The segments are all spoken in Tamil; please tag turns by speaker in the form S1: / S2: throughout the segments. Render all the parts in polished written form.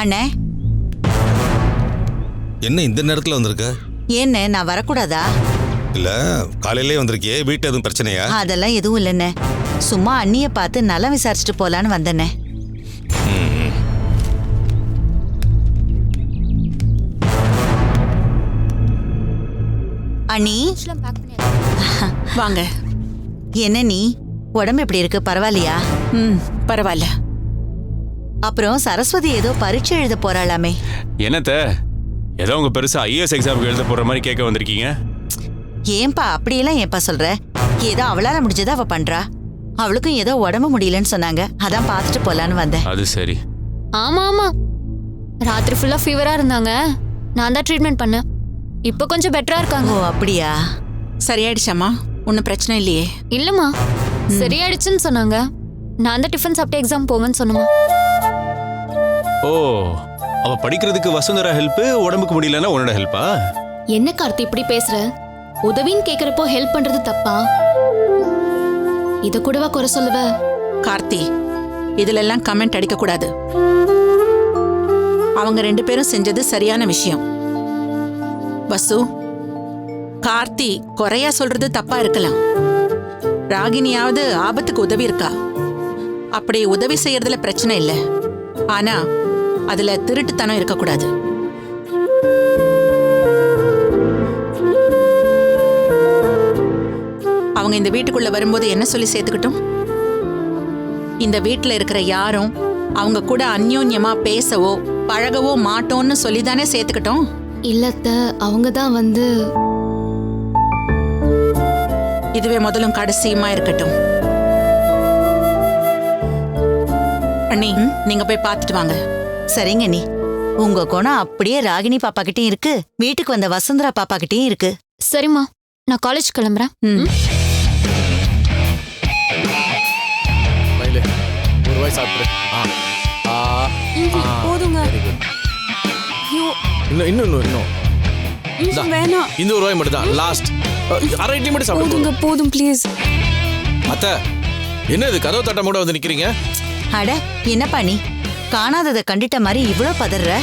S1: அண்ணே,
S2: என்ன இந்த நேரத்துல வந்திருக்க?
S1: ஏண்ணே நான் வரக்கூடாதா?
S2: இல்ல காலையிலே வந்திருக்கியே, வீட்டு எதுவும் பிரச்சனையா?
S1: அதெல்லாம் எதுவும் இல்லைண்ணே, சும்மா அண்ணிய பார்த்து நலம் விசாரிச்சுட்டு போலான்னு வந்தேண்ணே. அண்ணி
S3: வாங்க.
S1: என்ன நீ உடம்பு எப்படி இருக்கு, பரவாயில்லையா?
S3: பரவாயில்ல.
S1: அப்புறம் சரஸ்வதி ஏதோ பரீட்சை எழுத போறாளாமே?
S4: என்னத்த ஏதோ உங்க பெருசா ஐஏஎஸ் எக்ஸாமுக்கு எழுத போற மாதிரி கேட்க வந்திருக்கீங்க?
S1: ஏன்பா அப்படியெல்லாம் ஏன்பா சொல்ற? ஏதோ அவளால முடிஞ்சதை அவ பண்றா. அவளுக்கும் ஏதோ உடம்பு முடியலன்னு சொன்னாங்க, அதான் பார்த்துட்டு போலான்னு வந்தேன்.
S4: அது சரி.
S5: ஆமா ஆமா, ராத்திரி ஃபுல்லா ஃபீவரா இருந்தாங்க, நான் தான் ட்ரீட்மெண்ட் பண்ணேன். இப்போ கொஞ்சம் பெட்டரா இருக்காங்க.
S1: ஓ அப்படியா?
S3: சரியாயிடுச்சாம்மா? ஒன்றும் பிரச்சனை இல்லையே?
S5: இல்லம்மா, சரியாயிடுச்சுன்னு சொன்னாங்க. நான் தான் டிஃபன் சாப்பிட்டு எக்ஸாம் போவேன்னு சொன்னமா.
S4: ஓ, அவ படிக்கிறதுக்கு வசுந்தரா ஹெல்ப், உடம்புக்கு முடியலன்னா உன்னோட ஹெல்ப்பா?
S6: என்ன கார்த்தி இப்படி பேசுற? உதவின்னு கேக்குறப்போ ஹெல்ப் பண்றது தப்பா? இத கூடவா குறை சொல்லுவ?
S3: கார்த்தி, இதுல எல்லாம் கமெண்ட் அடிக்க கூடாது. அவங்க 2 பேரும் செஞ்சது சரியான விஷயம். வசு, கார்த்தி குறையா சொல்றது தப்பா இருக்கலாம். ராகினியாவது ஆபத்துக்கு உதவி இருக்கா. அப்படி உதவி செய்யறதுல பிரச்சனை இல்லை, ஆனா அதுல திருட்டுத்தனம் இருக்கக்கூடாது. அவங்க இந்த வீட்டுக்குள்ள வரும்போது என்ன சொல்லி சேர்த்துக்கிட்டோம்? இந்த வீட்டுல இருக்கிற யாரும் அவங்க கூட அந்யோன்யமா பேசவோ பழகவோ மாட்டோம்னு சொல்லிதானே சேர்த்துக்கிட்டோம்.
S6: இல்லத்த, அவங்க தான் வந்து.
S3: இதுவே முதலும் கடைசியுமா இருக்கட்டும். அண்ணி, நீங்க போய் பார்த்துட்டு வாங்க.
S1: சரிங்க நீ. உங்க குணம் அப்படியே ராகினி பாப்பா கிட்டயும் இருக்கு, வீட்டுக்கு வந்த வசுந்தரா பாப்பா கிட்டயும் இருக்கு.
S5: சரிம்மா, நான் காலேஜ் கிளம்புறேன்.
S7: போதுங்க. வேணாம்,
S8: இந்த ஒரு ரூபாய் மட்டும் தான் லாஸ்ட். அரை இட்லி மட்டும் சாப்பிடுங்க.
S7: போதும் ப்ளீஸ்.
S8: அத்தை, என்ன இது கதவு தட்ட மூட வந்து நிக்கிறீங்க?
S1: அட என்னப்பா நீ காணாததை கண்டிட்ட மாதிரி இவ்ளோ பதற?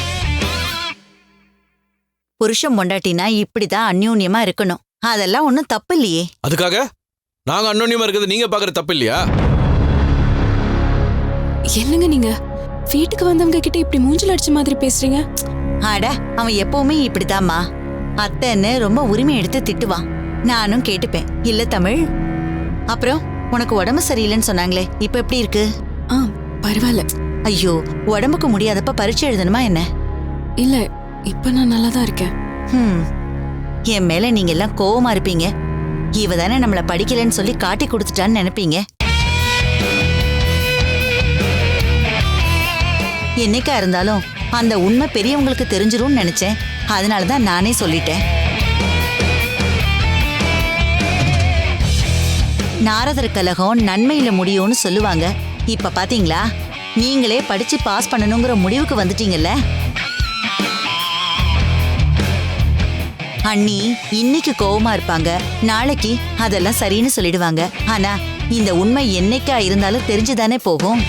S1: புருஷன் பொண்டாட்டினா இப்படிதான் அந்யோன்யமா இருக்கணும், அதெல்லாம் ஒண்ணும் தப்பு இல்லையே.
S8: அதுக்காக நாங்க அன்னோன்யமா இருக்கிறது நீங்க பாக்குற தப்பு இல்லையா?
S7: என்னங்க நீங்க வீட்டுக்கு வந்தவங்க கிட்ட இப்படி மூஞ்சில அடிச்ச மாதிரி பேசுறீங்க?
S1: அட அவன் எப்பவுமே இப்படிதாம்மா, அத்தைன்னு ரொம்ப உரிமை எடுத்து திட்டுவான். நானும் கேட்டுப்பேன். இல்ல தமிழ், அப்புறம் உனக்கு உடம்பு சரியில்லைன்னு சொன்னாங்களே, இப்ப எப்படி இருக்கு?
S7: பரவாயில்ல.
S1: ஐயோ, உடம்புக்கு முடியாதப்ப பரீட்சை எழுதணுமா என்ன?
S7: இல்ல, இப்ப நான் நல்லா தான் இருக்கேன்.
S1: என் மேல நீங்க எல்லாம் கோவமா இருப்பீங்க. இவ தானே நம்மள படிக்கலன்னு சொல்லி காட்டி கொடுத்துட்டான்னு நினைப்பீங்க. என்னைக்கா இருந்தாலும் அந்த உண்மை பெரியவங்களுக்கு தெரிஞ்சிரும்னு நினைச்சேன், அதனாலதான் நானே சொல்லிட்டேன். நாரதர் கலகம் நன்மையில முடியும்னு சொல்லுவாங்க. இப்ப பாத்தீங்களா, நீங்களே படிச்சு பாஸ் பண்ணணுங்கிற முடிவுக்கு வந்துட்டீங்கல்ல. அண்ணி இன்னைக்கு கோவமா இருப்பாங்க, நாளைக்கு அதெல்லாம் சரின்னு சொல்லிடுவாங்க. ஆனா இந்த உண்மை என்னைக்கா இருந்தாலும் தெரிஞ்சுதானே போகும்.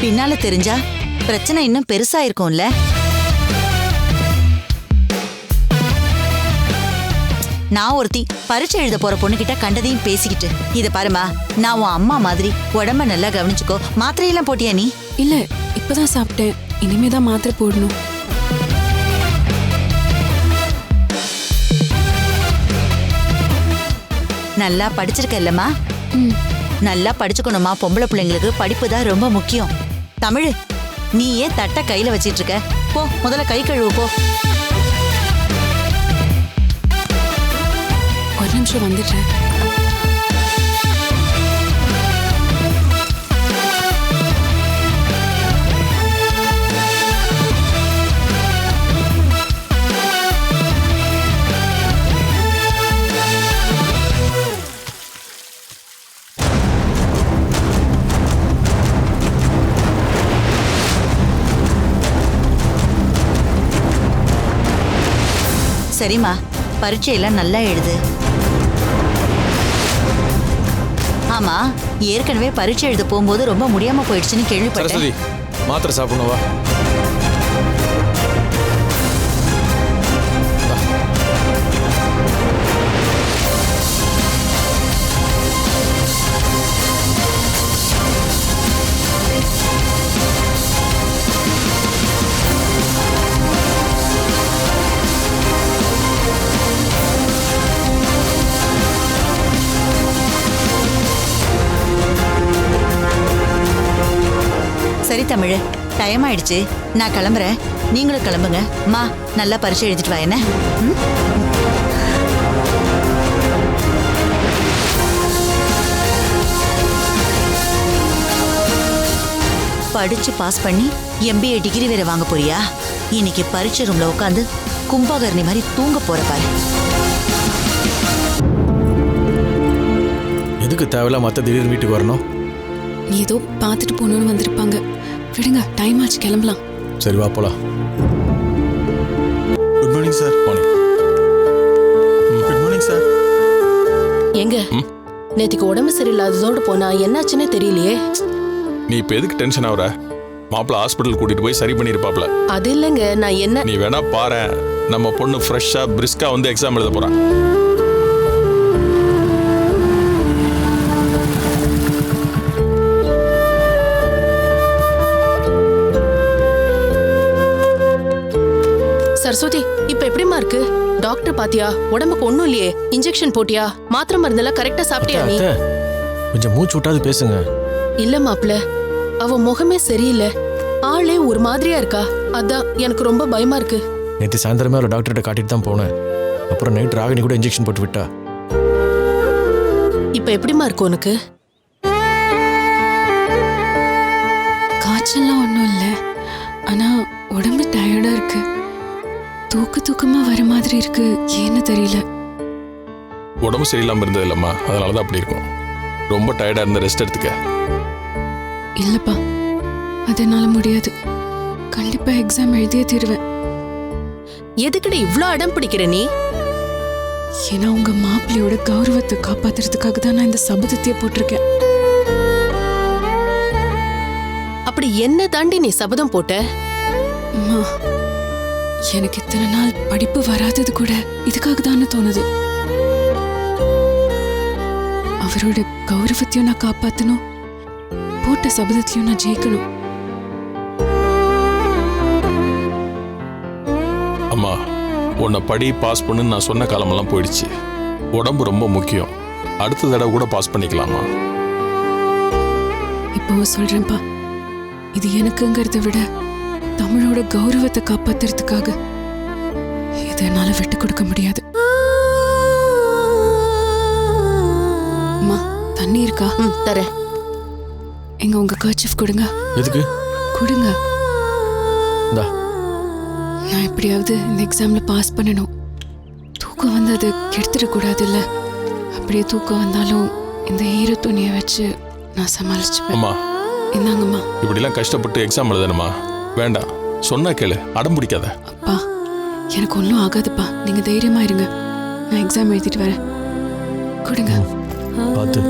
S1: பின்னால தெரிஞ்சா பிரச்சனை இன்னும் பெருசா இருக்கும்ல. நான் ஒருத்தி பரீட்சை எழுத போற பொண்ணுகிட்ட கண்டதையும் பேசிக்கிட்டு, இத பாருமா, நான் உன் அம்மா மாதிரி, உடம்ப நல்லா கவனிச்சுக்கோ. மாத்திரையெல்லாம் போட்டியா நீ?
S7: இல்ல, இப்பதான் சாப்பிட்டேன், இனிமேதான் மாத்திரை போடணும்.
S1: நல்லா படிச்சிருக்க இல்லம்மா? நல்லா படிச்சுக்கணுமா, பொம்பளை பிள்ளைங்களுக்கு படிப்பு தான் ரொம்ப முக்கியம். தமிழ், நீ ஏன் தட்டை கையில வச்சிட்டு இருக்க? போ, முதல்ல கை கழுவு போ.
S7: ஒரு நிமிஷம் வந்துடுறேன்.
S1: சரிம்மா, பரீட்சையெல்லாம் நல்லா எழுது. ஆமா, ஏற்கனவே பரீட்சை எழுத போகும்போது ரொம்ப முடியாம போயிடுச்சுன்னு கேள்விப்பட்டேன்.
S8: மாத்திரை சாப்பிடணுவா?
S1: சரி தமிழ், டைம் ஆயிடுச்சு, நான் கிளம்புறேன். நீங்களும் கிளம்புங்க. மா, நல்லா பரீட்சை எழுதிட்டு வா என்ன. ம்? படிச்சு பாஸ் பண்ணி MBA டிகிரி வேற வாங்க போறியா? இன்னைக்கு பரீட்சை ரூம்ல உட்காந்து கும்பகர்ணி மாதிரி தூங்க போற பாரு.
S8: எதுக்கு தேவையில்ல மற்ற திடீர்னு வீட்டுக்கு வரணும்?
S7: நீ ஏதோ பார்த்துட்டு போகணும்னு வந்திருப்பாங்க. விடுங்க, டைம் ஆச்சு, கிளம்பலாம்.
S8: சரி வா போலாம்.
S9: Good morning sir.
S8: Morning.
S9: Good morning sir.
S10: எங்க நேத்திக்கு உடம்பு சரியில்லாததோடு போனா என்னாச்சுன்னே தெரியலையே.
S8: நீ இப்போ எதுக்கு டென்ஷன் ஆகுற? மாப்பிள்ள ஹாஸ்பிட்டல் கூட்டிட்டு போய் சரி பண்ணிருப்பாப்ல.
S10: அது இல்லைங்க, நான் என்ன.
S8: நீ வேணா பாரு, நம்ம பொண்ணு ஃப்ரெஷ்ஷா பிரிஸ்கா வந்து எக்ஸாம் எழுத போறான்.
S10: சரஸ்வதி, இப்ப எப்படிமா இருக்கு? டாக்டர் பாத்தியா? உடம்புக்கு ஒண்ணும் இல்லையே? இன்ஜெக்ஷன் போட்டியா? மாத்திரை மருந்தெல்லாம் கரெக்டா சாப்பிட்டியா நீ?
S8: கொஞ்சம் மூச்சு விட்டாது பேசுங்க.
S10: இல்ல மாப்பிள்ள, அவ முகமே சரியில்லை, ஆளே ஒரு மாதிரியா இருக்கா. அதான் எனக்கு ரொம்ப பயமா இருக்கு.
S8: நேற்று சாயந்தரமே ஒரு டாக்டர்கிட்ட காட்டிட்டு தான் போனேன். அப்புறம் நைட் ராகினி கூட இன்ஜெக்ஷன் போட்டு விட்டா.
S10: இப்ப எப்படிமா இருக்கு உனக்கு?
S7: காய்ச்சல்லாம் ஒன்றும் இல்லை, ஆனா உடம்பு டயர்டா இருக்கு. தூக்கமா வர மாதிரி இருக்கு, ஏன்னு தெரியல.
S8: உடம்பு சரியில்லாம இருந்தது இல்லம்மா, அதனாலதான் அப்படி இருக்கும். ரொம்ப டயர்டா இருந்த ரெஸ்ட் எடுத்துக்க.
S7: இல்லப்பா, அதனால முடியாது. கண்டிப்பா எக்ஸாம் எழுதியே தீருவேன்.
S10: எதுக்குடி இவ்ளோ அடம் பிடிக்கிற நீ?
S7: ஏன்னா உங்க மாப்பிள்ளையோட கௌரவத்தை காப்பாத்துறதுக்காக தான் நான் இந்த சபதத்தையே போட்டிருக்கேன்.
S10: அப்படி என்ன தாண்டி நீ சபதம் போட்ட?
S7: அம்மா, எனக்கு இத்தனை நாள் படிப்பு வராதது கூட இதுக்காக தானே தோணுது. அவரோட கௌரவத்தையும் நான் காப்பாத்தணும், போட்ட சபதத்தையும் நான் ஜெயிக்கணும்.
S8: அம்மா, உன்னை படி பாஸ் பண்ணுன்னு நான் சொன்ன காலமெல்லாம் போயிடுச்சு. உடம்பு ரொம்ப முக்கியம். அடுத்த தடவை கூட பாஸ் பண்ணிக்கலாமா?
S7: இப்போ சொல்றேன்ப்பா, இது எனக்குங்கிறத விட தமிழோட கௌரவத்தை காப்பாத்துறதுக்காக இதை என்னால விட்டு கொடுக்க முடியாது. அம்மா, தண்ணி இருக்கா?
S10: தரேன்.
S7: எங்க உங்க கர்ச்சீஃப் கொடுங்க.
S8: எதுக்கு?
S7: கொடுங்க.
S8: இந்தா.
S7: நான் எப்படியாவது இந்த எக்ஸாம்ல பாஸ் பண்ணணும். தூக்கம் வந்து அதை கெடுத்துடக்கூடாது இல்ல. அப்படியே தூக்கம் வந்தாலும் இந்த ஈர துணியை வச்சு நான் சமாளிச்சுப்பேன்.
S8: அம்மா,
S7: இந்தாங்கம்மா.
S8: இப்படிலாம் கஷ்டப்பட்டு எக்ஸாம் எழுதணுமா? வேண்டாம், சொன்னா கேளு, அடம் பிடிக்காத.
S7: அப்பா, எனக்கு ஒன்றும் ஆகாதுப்பா, நீங்க தைரியமா இருங்க. நான் எக்ஸாம் எழுதிட்டு வரேன். கொடுங்க.
S8: பார்த்து.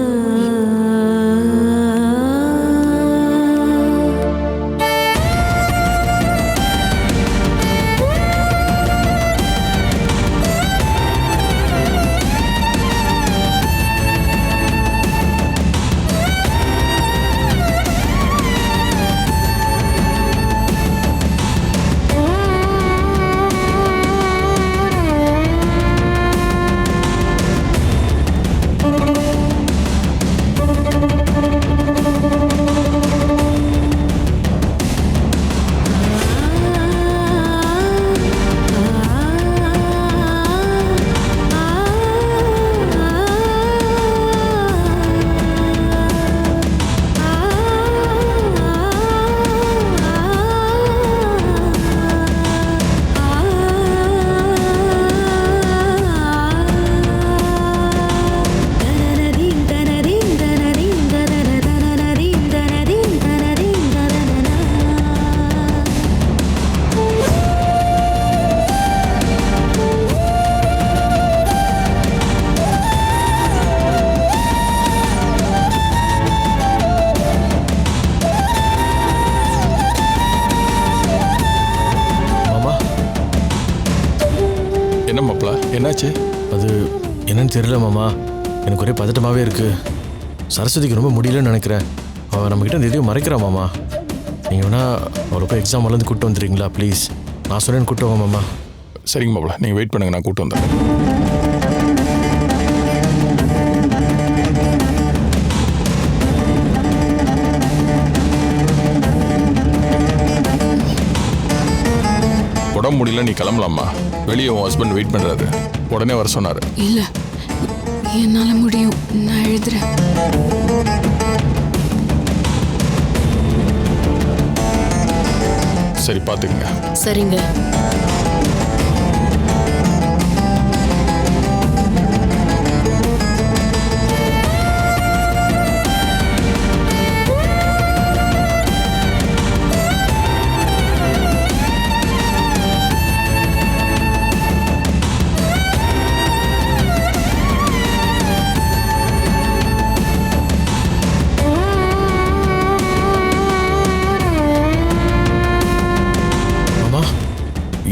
S8: என்ன மாப்பிள, என்னாச்சு? அது என்னன்னு தெரியல மாமா, எனக்கு ஒரே பதட்டமாகவே இருக்கு. சரஸ்வதிக்கு ரொம்ப முடியலன்னு நினைக்கிறேன். அவள் நம்மக்கிட்ட அந்த எதையும் மறைக்கிறா மாமா. நீங்கள் வேணா அவளை போய் எக்ஸாம் வரலேருந்து கூப்பிட்டு வந்துடுறீங்களா ப்ளீஸ்? நான் சொன்னேன்னு கூப்பிட்டு வாங்க மாமா. சரிங்க மாப்பிள, நீங்கள் வெயிட் பண்ணுங்கள், நான் கூப்பிட்டு வந்துடுறேன்.
S9: உடம்பு முடியல, நீ கிளம்பலாமா? வெளியே உன் ஹஸ்பண்ட் வெயிட் பண்றாரு, உடனே வர சொன்னாரு.
S7: இல்ல, என்னால முடியும், நான் எழுதுறேன்.
S9: சரி, பாத்துக்கங்க.
S10: சரிங்க.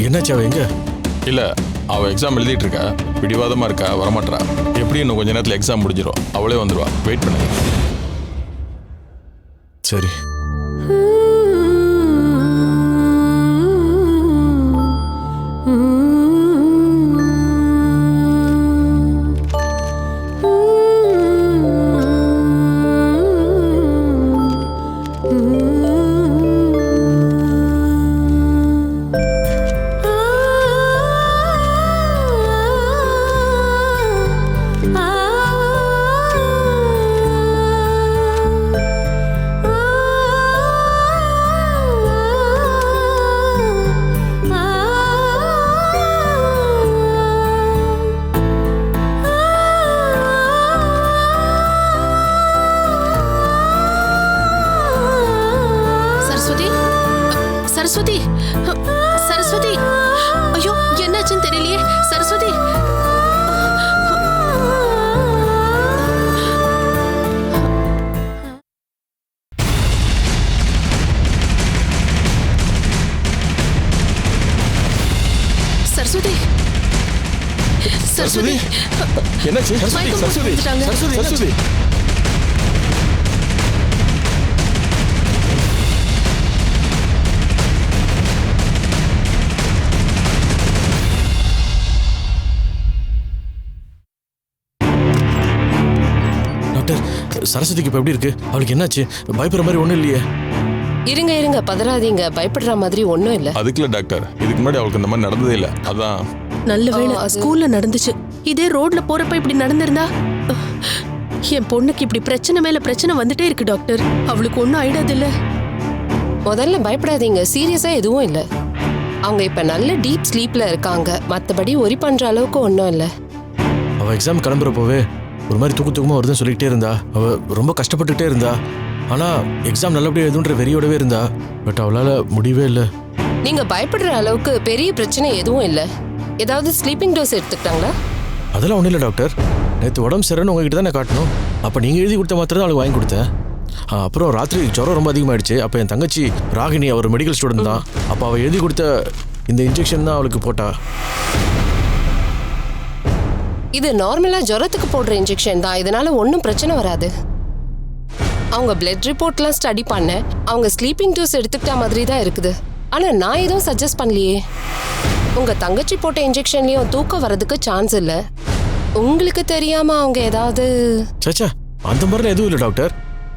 S8: என்னாச்சு? அவ எங்க?
S9: இல்ல, அவ எக்ஸாம் எழுதிட்டு இருக்கா, பிடிவாதமா இருக்கா, வரமாட்டா. எப்படி இன்னும் கொஞ்ச நேரத்துல எக்ஸாம் முடிஞ்சிடும், அவளே வந்துடுவா. வெயிட் பண்ணுங்க.
S8: சரி.
S10: சரஸ்வதி, சரஸ்வதி, ஐயோ என்னாச்சுன்னு தெரியலையே. சரஸ்வதி, சரஸ்வதி, சரஸ்வதி,
S8: என்னாச்சு?
S10: மயக்கம் போட்டு விழுந்துட்டாங்க.
S8: சரஸ்வதி. சரஸ்வதிக்கு இப்ப எப்படி இருக்கு? அவளுக்கு என்னாச்சு? பயப்படுற மாதிரி ஒண்ணும் இல்லையே.
S10: இருங்க, பதறாதீங்க. பயப்படுற மாதிரி ஒண்ணும் இல்ல.
S9: அதுக்குள்ள டாக்டர், இதுக்கு முன்னாடி அவளுக்கு இந்த மாதிரி நடந்ததே இல்ல. அதான்.
S10: நல்ல வேளை ஸ்கூல்ல நடந்துச்சு. இதே ரோட்ல போறப்ப இப்படி நடந்திருந்தா, என் பொண்ணுக்கு இப்படி பிரச்சனை மேல பிரச்சனை வந்துட்டே இருக்கு டாக்டர். அவளுக்கு ஒன்றும் ஆயிடாது இல்ல.
S11: முதல்ல பயப்படாதீங்க, சீரியஸா எதுவும் இல்ல. அவங்க இப்ப நல்ல டீப் ஸ்லீப்ல இருக்காங்க. மத்தபடி ஒரி பண்ற அளவுக்கு ஒன்றும் இல்ல.
S8: அவ எக்ஸாம் கிளம்புறப்போவே ஒரு மாதிரி தூக்கமா வருதுன்னு சொல்லிக்கிட்டே இருந்தா. அவ ரொம்ப கஷ்டப்பட்டுக்கிட்டே இருந்தா. ஆனா எக்ஸாம் நல்லபடியா எதுன்ற வெறியோடவே இருந்தா. பட் அவளால முடியவே இல்லை.
S11: நீங்க பயப்படுற அளவுக்கு பெரிய பிரச்சனை எதுவும் இல்ல. ஏதாவது ஸ்லீப்பிங் டோஸ் எடுத்துக்கிட்டாங்களா?
S8: அதெல்லாம் ஒன்றும் இல்லை டாக்டர். நேற்று உடம்பு சரின்னு உங்ககிட்ட தான் காட்டணும். அப்போ நீங்கள் எழுதி கொடுத்த மாத்திரம் தான் அவளுக்கு வாங்கி கொடுத்தேன். அப்புறம் ராத்திரி ஜுரம் ரொம்ப அதிகமாகிடுச்சு. அப்போ என் தங்கச்சி ராகினி, அவர் மெடிக்கல் ஸ்டூடெண்ட் தான். அப்போ அவள் எழுதி கொடுத்த இந்த இன்ஜெக்ஷன் தான் அவளுக்கு போட்டா.
S11: இது நார்மலா ஜுரத்துக்கு போடுற இன்ஜெக்ஷன் தான். இதனால ஒன்றும் பிரச்சனை வராது. அவங்க பிளட் ரிப்போர்ட்லாம் ஸ்டடி பண்ண, அவங்க ஸ்லீப்பிங் டோஸ் எடுத்துக்கிட்ட மாதிரி தான் இருக்குது. ஆனா நான் எதுவும் சஜஸ்ட் பண்ணலையே. உங்க தங்கச்சி போட்ட இன்ஜெக்ஷன்லயும் தூக்கம் வர்றதுக்கு சான்ஸ் இல்லை. உங்களுக்கு தெரியாம அவங்க ஏதாவது...
S8: சச்சா, அந்த மாதிரிலாம் எதுவும் இல்லை டாக்டர்.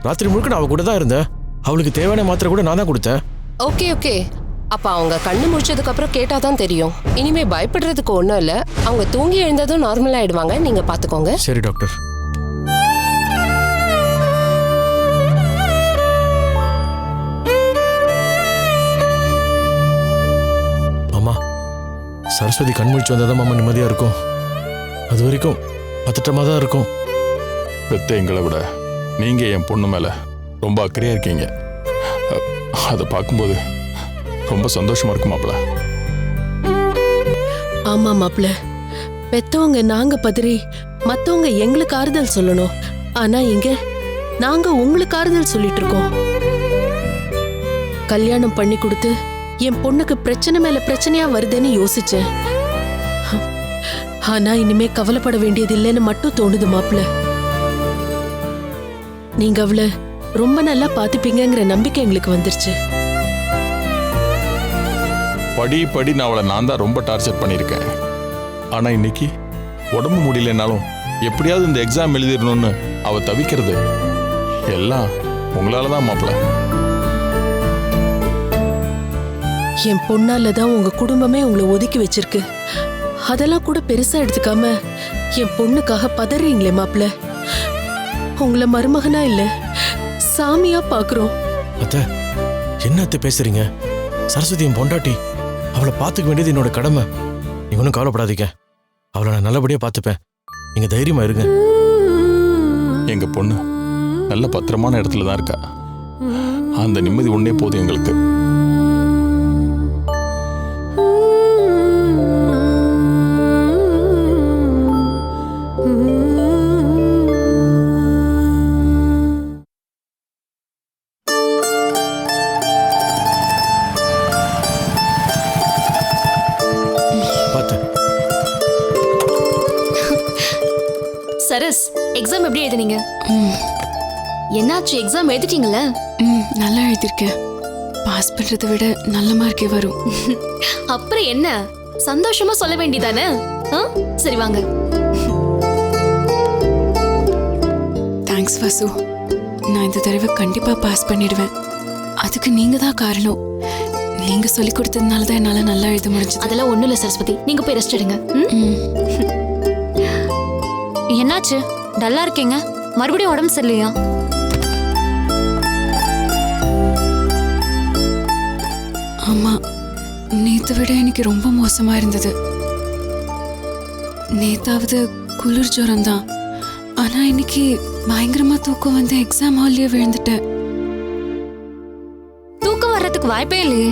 S8: ராத்திரி முழுக்க நான் அவ கூட தான் இருந்தேன். அவளுக்கு தேவையான மாத்திரை கூட நான் தான் கொடுத்தேன்.
S11: ஓகே. அப்ப அவங்க கண்ணு முடிச்சதுக்கு அப்புறம் கேட்டாதான் தெரியும். இனிமே பயப்படுறதுக்கு ஒன்றும் இல்லை. அவங்க தூங்கி எழுந்ததும் நார்மல் ஆயிடுவாங்க. நீங்க பாத்துக்கோங்க.
S8: சரி டாக்டர். அம்மா, சரஸ்வதி கண் முடிச்சு வந்தாதான் மாமா நிம்மதியா இருக்கும். அது வரைக்கும் பதட்டமா தான் இருக்கும்.
S9: பெத்த எங்களை விட நீங்க என் பொண்ணு மேல ரொம்ப அக்கறையா இருக்கீங்க. அதை பார்க்கும்போது ரொம்ப சந்தோஷமா இருக்கு மாப்பிள்ள.
S10: ஆமா மாப்பிள்ள, பெத்தவங்க நாங்க பதறி மத்தவங்க எங்களுக்கு ஆறுதல் சொல்லணும். ஆனா இங்க நாங்க உங்களுக்கு ஆறுதல் சொல்லிட்டு இருக்கோம். கல்யாணம் பண்ணி கொடுத்து என் பொண்ணுக்கு பிரச்சனை மேல பிரச்சனையா வருதுன்னு யோசிச்சேன். ஆனா இனிமே கவலைப்பட வேண்டியது இல்லைன்னு மட்டும் தோணுது மாப்பிள்ள. நீங்க அவளை ரொம்ப நல்லா பாத்துப்பீங்கிற நம்பிக்கை எங்களுக்கு வந்துருச்சு.
S9: படி நான் தான் ரொம்ப டார்ச்சர் பண்ணியிருக்கேன். ஆனா இன்னைக்கு உடம்பு முடியலனாலும் எப்படியாவது இந்த எக்ஸாம் எழுதிடணும்னு அவ தவிக்கிறது எல்லாம் உங்களால தான் மாப்பிள்ள.
S10: என் பொண்ணால தான் உங்க குடும்பமே உங்களை ஒதுக்கி வச்சிருக்கு. அதெல்லாம் கூட பெருசா எடுத்துக்காம என் பொண்ணுக்காக பதறீங்களே மாப்பிள்ள. உங்களை மருமகனா இல்ல சாமியா பாக்குறோம்.
S8: அத்தை, என்ன அத்தை பேசுறீங்க? சரஸ்வதி என் பொண்டாட்டி, அவளை பார்த்துக்க வேண்டியது என்னோட கடமை. நீங்க ஒன்றும் கவலைப்படாதீங்க, அவளை நான் நல்லபடியா பார்த்துப்பேன். நீங்க தைரியமா இருங்க.
S9: எங்க பொண்ணு நல்ல பத்திரமான இடத்துல தான் இருக்கா. அந்த நிம்மதி ஒன்னே போதும் எங்களுக்கு.
S6: சரஸ், எக்ஸாம் எப்படி எழுதுனீங்க? என்னாச்சு, எக்ஸாம் எழுதிட்டீங்களா?
S7: நல்லா எழுதிருக்கேன். பாஸ் பண்றதை விட நல்ல மார்க்கே வரும்.
S6: அப்புறம் என்ன, சந்தோஷமா சொல்ல வேண்டியதானே? சரி வாங்க.
S7: தேங்க்ஸ் வசு. நான் இந்த தடவை கண்டிப்பா பாஸ் பண்ணிடுவேன். அதுக்கு நீங்க தான் காரணம். நீங்க சொல்லி கொடுத்ததுனால தான் என்னால நல்லா எழுத முடிஞ்சது.
S6: அதெல்லாம் ஒண்ணும் இல்ல சரஸ்வதி, நீங்க போய் ரெஸ்ட் எடுங்க.
S5: என்னாச்சு, டல்லா இருக்கீங்க? மறுபடியும் உடம்பு சரியில்லையா?
S7: ஆமா, நேத்தை விட எனக்கு ரொம்ப மோசமா இருந்தது. நேத்தாவது குளிர் ஜுரம் தான், ஆனா இன்னைக்கு பயங்கரமா தூக்கம் வந்து எக்ஸாம் ஹால்லயே விழுந்துட்டேன்.
S5: தூக்கம் வர்றதுக்கு வாய்ப்பே இல்லையே.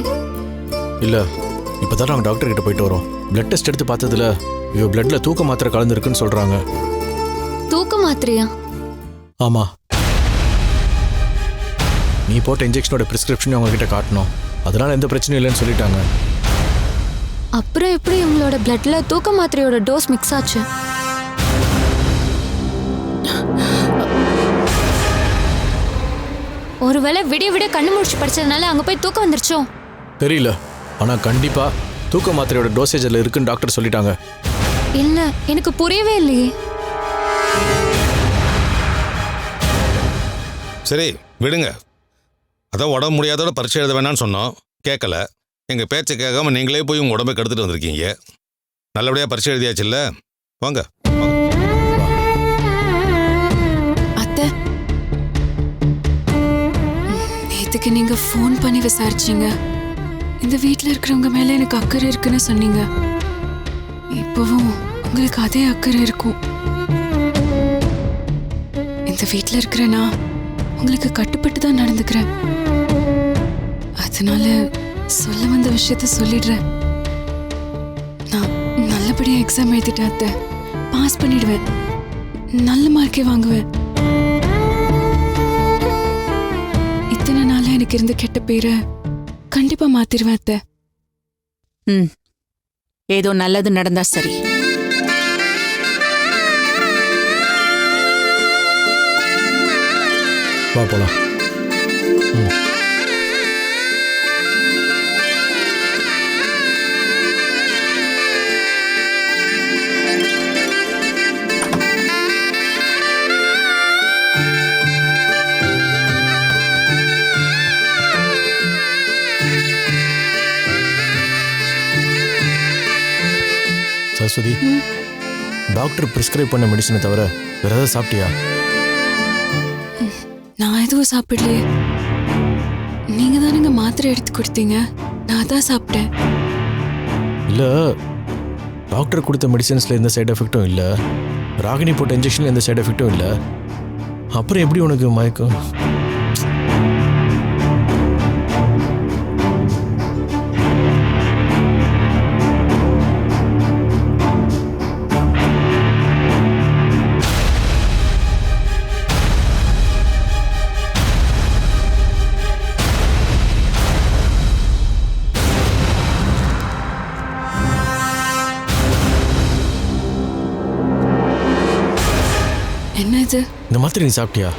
S8: இல்ல, இப்பதான் நாங்க டாக்டர் கிட்ட போயிட்டு வரோம். பிளட் டெஸ்ட் எடுத்து பார்த்ததுல இவ பிளட்ல தூக்க மாத்திரை கலந்துருக்குன்னு சொல்றாங்க.
S5: தூக்க மாத்திரையா?
S8: ஆமா, நீ போட்ட இன்ஜெக்ஷனோட பிரிஸ்கிரிப்ஷன் அவங்க கிட்ட காட்டணும். அதனால எந்த பிரச்சனையும் இல்லைன்னு சொல்லிட்டாங்க.
S5: அப்புறம் எப்படி உங்களோட பிளட்ல தூக்க மாத்திரையோட டோஸ் மிக்ஸ் ஆச்சு? ஒருவேளை விடிய விட கண்ணு முடிச்சு படிச்சதுனால அங்க போய் தூக்கம் வந்துருச்சோ?
S8: தெரியல, ஆனா கண்டிப்பா தூக்க மாத்திரையோட டோசேஜ் அதுல இருக்குன்னு டாக்டர் சொல்லிட்டாங்க.
S5: இல்ல, எனக்கு புரியவே இல்லையே.
S2: சரி விடுங்க. அதான் உடம்பு முடியாதோட பரீட்சை எழுத வேணான்னு சொன்னோம், கேட்கல. எங்கள் பேச்சை கேட்காம நீங்களே போய் உங்கள் உடம்பை கெடுத்துட்டு வந்திருக்கீங்க. நல்லபடியாக பரீட்சை எழுதியாச்சுல்ல, வாங்க.
S7: அத்தை, நேத்துக்கு நீங்க ஃபோன் பண்ணி விசாரிச்சீங்க. இந்த வீட்டில் இருக்கிறவங்க மேல எனக்கு அக்கறை இருக்குன்னு சொன்னீங்க. இப்பவும் உங்களுக்கு அதே அக்கறை இருக்கும். இந்த வீட்டில் இருக்கிறேன்னா உங்களுக்கு கட்டுப்பட்டு தான் நடந்துக்கிறேன். அதனால சொல்ல வந்த விஷயத்த சொல்லிடுறேன். நான் நல்லபடியா எக்ஸாம் எழுதிட்டேன் அத்தை. பாஸ் பண்ணிடுவேன், நல்ல மார்க்கே வாங்குவேன். இத்தனை நாளா எனக்கு இருந்த கெட்ட பேரை கண்டிப்பா மாத்திருவேன் அத்தை.
S3: ஏதோ நல்லது நடந்தா சரி.
S8: வா போலாம். சரஸ்வதி, டாக்டர் பிரிஸ்கிரைப் பண்ண மெடிசனை தவிர வேற ஏதாவது சாப்பிட்டியா?
S7: நான் எதுவும் சாப்பிடலையே. நீங்க தானுங்க மாத்திரை எடுத்து கொடுத்தீங்க, நான் தான் சாப்பிட்டேன்.
S8: இல்ல, டாக்டர் கொடுத்த மெடிசன்ஸ்ல எந்த சைடு எஃபெக்டும் இல்ல, ராகினி போட்ட இன்ஜெக்ஷன்ல எந்த சைடு எஃபெக்டும் இல்ல. அப்புறம் எப்படி உனக்கு மயக்கம்?
S7: என்ன இது?
S8: இந்த மாத்திரை நீ சாப்பிட்டியா?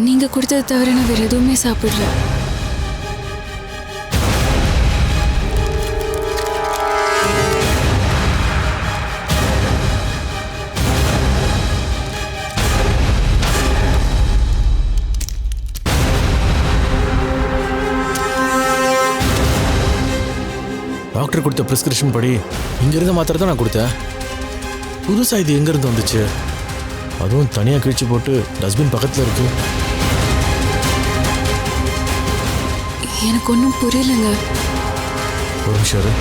S7: நீங்க கொடுத்ததை தவிர நான் வேற எதுவுமே சாப்பிடல.
S8: டாக்டர் கொடுத்த ப்ரிஸ்கிரிப்ஷன் படி இங்கே இருந்த மாத்திரை தான் நான் கொடுத்தேன். புதுசாக இது எங்கேருந்து வந்துச்சு? அதுவும் தனியாக கிழிச்சு போட்டு டஸ்ட்பின் பக்கத்தில் இருக்கு.
S7: எனக்கு ஒன்றும் புரியலங்க.
S8: ஒரு நிமிஷம் இரு.